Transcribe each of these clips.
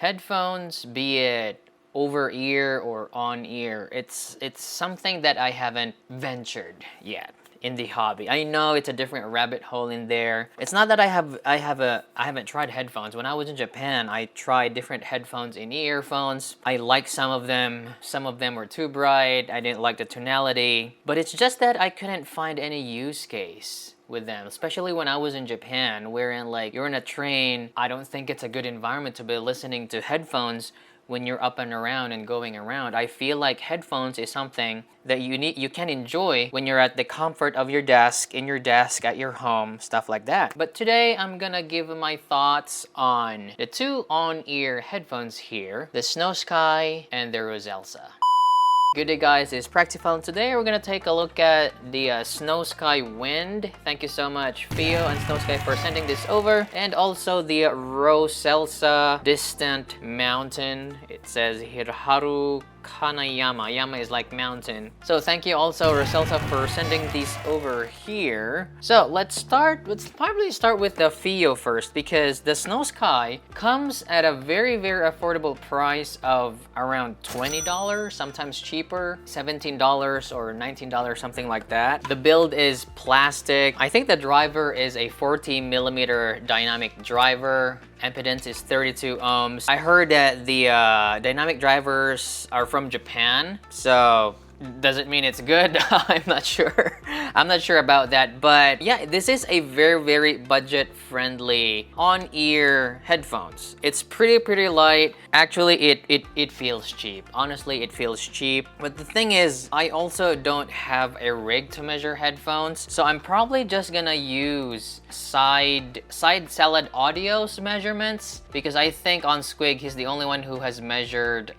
Headphones, be it over ear or on ear, it's something that I haven't ventured yet in the hobby. I know it's a different rabbit hole in there. It's not that I haven't tried headphones. When I was in Japan, I tried different headphones in earphones. I liked some of them. Some of them were too bright. I didn't like the tonality. But it's just that I couldn't find any use case with them, especially when I was in Japan, wherein like you're in a train. I don't think it's a good environment to be listening to headphones when you're up and around and going around. I feel like headphones is something that you can enjoy when you're at the comfort of your desk, in your desk, at your home, stuff like that. But today I'm gonna give my thoughts on the two on-ear headphones here, the Snowsky and the Roseselsa. Good day guys, it's Practiphile, and today we're gonna take a look at the Snowsky Wind. Thank you so much Theo and Snowsky for sending this over. And also the Roseselsa Distant Mountain. It says Hirharu Kanayama. Yama is like mountain. So thank you also Roseselsa for sending these over here. So let's probably start with the Theo first, because the Snowsky comes at a very affordable price of around $20, sometimes cheaper, $17 or $19, something like that. The build is plastic. I think the driver is a 40mm dynamic driver. Impedance is 32 ohms. I heard that the dynamic drivers are from Japan, so does it mean it's good? I'm not sure. I'm not sure about that, but yeah, this is a very budget-friendly on-ear headphones. It's pretty light. Actually, it feels cheap. Honestly, it feels cheap. But the thing is, I also don't have a rig to measure headphones, so I'm probably just gonna use side salad audio's measurements, because I think on Squig he's the only one who has measured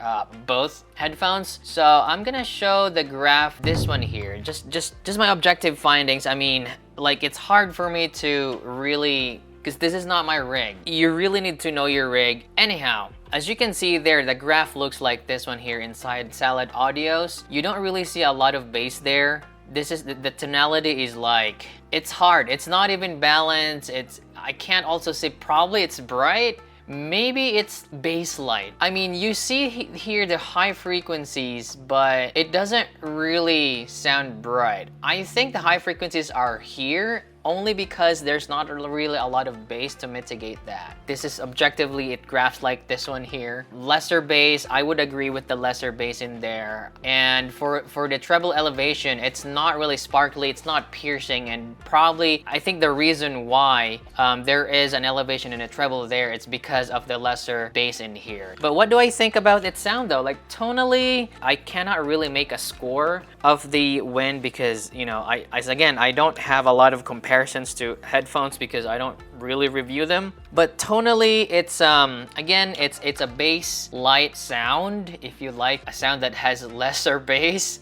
both headphones. So I'm gonna show the graph, this one here, just my objective findings. I mean, like, it's hard for me to really, because this is not my rig. You really need to know your rig. Anyhow, as you can see there, the graph looks like this one here inside Salad Audios. You don't really see a lot of bass there. This is the tonality is like, it's hard. It's not even balanced. I can't also say probably it's bright. Maybe it's bass light. I mean, you see here the high frequencies, but it doesn't really sound bright. I think the high frequencies are here only because there's not really a lot of bass to mitigate that. This is objectively, it graphs like this one here. Lesser bass, I would agree with the lesser bass in there. And for the treble elevation, it's not really sparkly, it's not piercing, and probably, I think the reason why there is an elevation in a treble there, it's because of the lesser bass in here. But what do I think about its sound though? Like, tonally, I cannot really make a score of the Wind because, you know, I don't have a lot of comparisons to headphones because I don't really review them. But tonally, it's again, it's a bass light sound. If you like a sound that has lesser bass,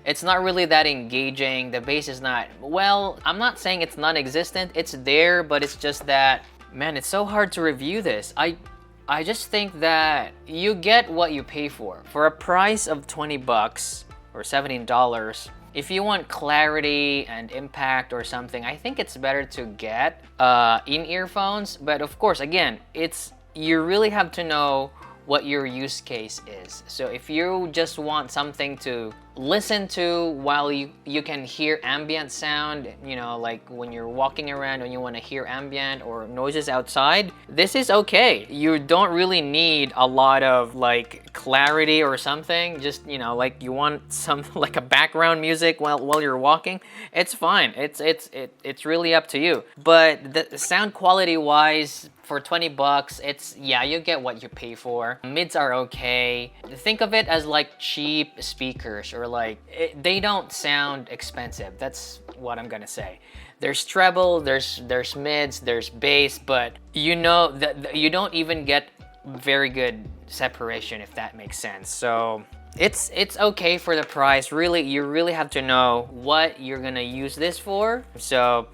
it's not really that engaging. The bass is not, well, I'm not saying it's non-existent. It's there, but it's just that, man, it's so hard to review this. I just think that you get what you pay for. For a price of 20 bucks or $17, if you want clarity and impact or something, I think it's better to get in earphones. But of course, again, you really have to know what your use case is. So if you just want something to listen to while you can hear ambient sound, you know, like when you're walking around and you want to hear ambient or noises outside, this is okay. You don't really need a lot of like clarity or something. Just, you know, like you want some like a background music while you're walking, it's fine. It's really up to you. But the sound quality wise, for 20 bucks, yeah, you get what you pay for. Mids are okay. Think of it as like cheap speakers, or like, they don't sound expensive. That's what I'm gonna say. There's treble, there's mids, there's bass, but you know that you don't even get very good separation, if that makes sense. So it's okay for the price. Really, you really have to know what you're gonna use this for. So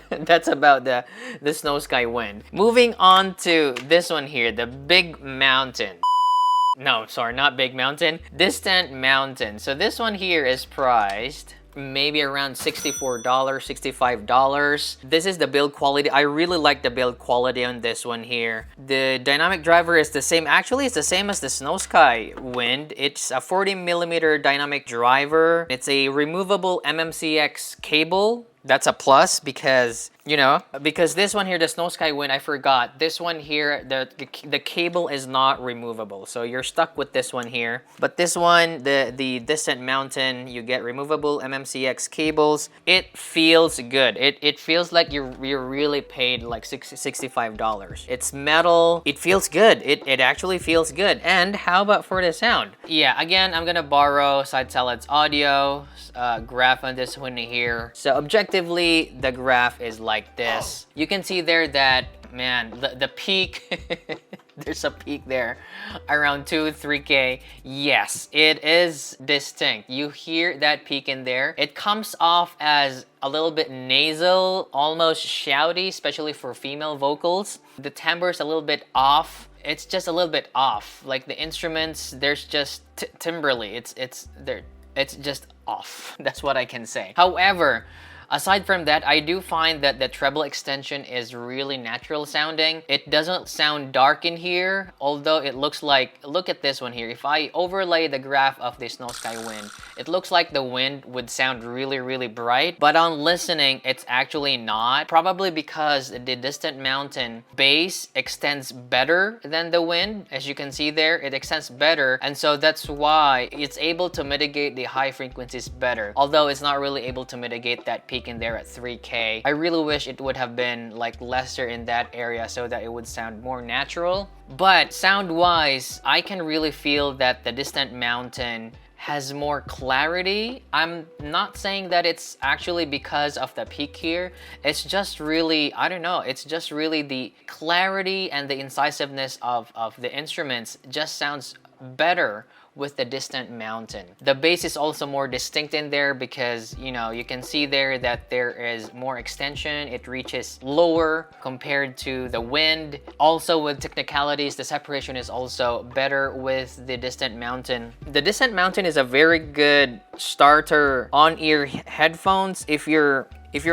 that's about the Snowsky Wind. Moving on to this one here, the Big Mountain. No, sorry, not Big Mountain, Distant Mountain. So this one here is priced maybe around $64, $65. This is the build quality. I really like the build quality on this one here. The dynamic driver is the same. Actually, it's the same as the Snowsky Wind. It's a 40mm dynamic driver. It's a removable MMCX cable. That's a plus because, you know, because this one here, the Snowsky Wind, I forgot. This one here, the cable is not removable. So you're stuck with this one here. But this one, the Distant Mountain, you get removable MMCX cables. It feels good. It feels like you're really paid like $65. It's metal. It feels good. It actually feels good. And how about for the sound? Yeah, again, I'm gonna borrow Side Salad's audio graph on this one here. So objectively, the graph is like this. You can see there that, man, the peak, there's a peak there around 3K. Yes, it is distinct. You hear that peak in there. It comes off as a little bit nasal, almost shouty, especially for female vocals. The timbre is a little bit off. It's just a little bit off. Like the instruments, there's just timbrely. It's just off. That's what I can say. However, aside from that, I do find that the treble extension is really natural sounding. It doesn't sound dark in here, although it looks like, look at this one here. If I overlay the graph of the Snowsky Wind, it looks like the wind would sound really bright, but on listening, it's actually not. Probably because the Distant Mountain bass extends better than the wind. As you can see there, it extends better, and so that's why it's able to mitigate the high frequencies better, although it's not really able to mitigate that peak in there at 3K. I really wish it would have been like lesser in that area so that it would sound more natural. But sound-wise, I can really feel that the Distant Mountain has more clarity. I'm not saying that it's actually because of the peak here. It's just really, I don't know, it's just really the clarity and the incisiveness of the instruments just sounds better with the Distant Mountain. The bass is also more distinct in there because, you know, you can see there that there is more extension. It reaches lower compared to the wind. Also with technicalities, the separation is also better with the Distant Mountain. The Distant Mountain is a very good starter on-ear headphones if you're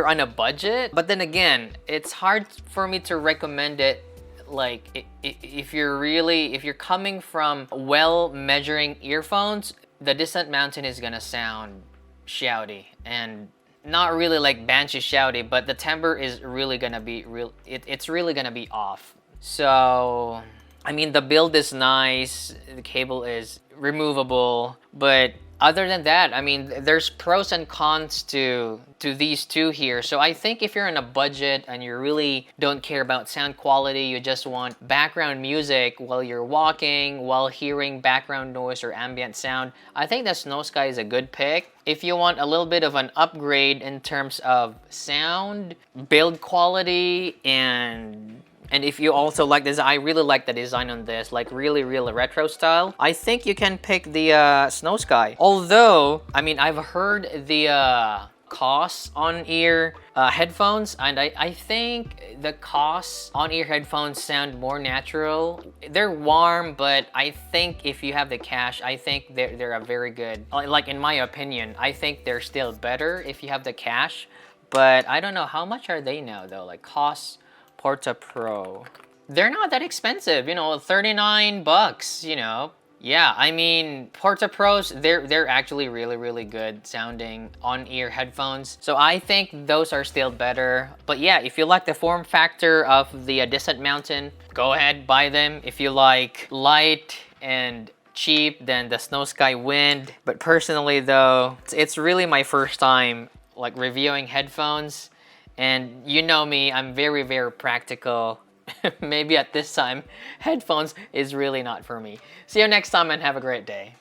on a budget. But then again, it's hard for me to recommend it. Like if you're coming from well measuring earphones, the Distant Mountain is gonna sound shouty and not really like banshee shouty, but the timbre is really gonna be it's really gonna be off. So I mean, the build is nice, the cable is removable, but other than that, I mean, there's pros and cons to these two here. So I think if you're on a budget and you really don't care about sound quality, you just want background music while you're walking, while hearing background noise or ambient sound, I think the Snowsky is a good pick. If you want a little bit of an upgrade in terms of sound, build quality, and if you also like this, I really like the design on this, like really retro style. I think you can pick the Snowsky. Although, I mean, I've heard the KOS on-ear headphones, and I think the KOS on-ear headphones sound more natural. They're warm, but I think if you have the cash, I think they're a very good, like in my opinion, I think they're still better if you have the cash. But I don't know, how much are they now though? Like KOS Porta Pro. They're not that expensive, you know, 39 bucks, you know. Yeah, I mean, Porta Pros, they're actually really good sounding on-ear headphones. So I think those are still better. But yeah, if you like the form factor of the Distant Mountain, go ahead, buy them. If you like light and cheap, then the Snowsky Wind. But personally though, it's really my first time like reviewing headphones. And you know me, I'm very practical. Maybe at this time, headphones is really not for me. See you next time and have a great day.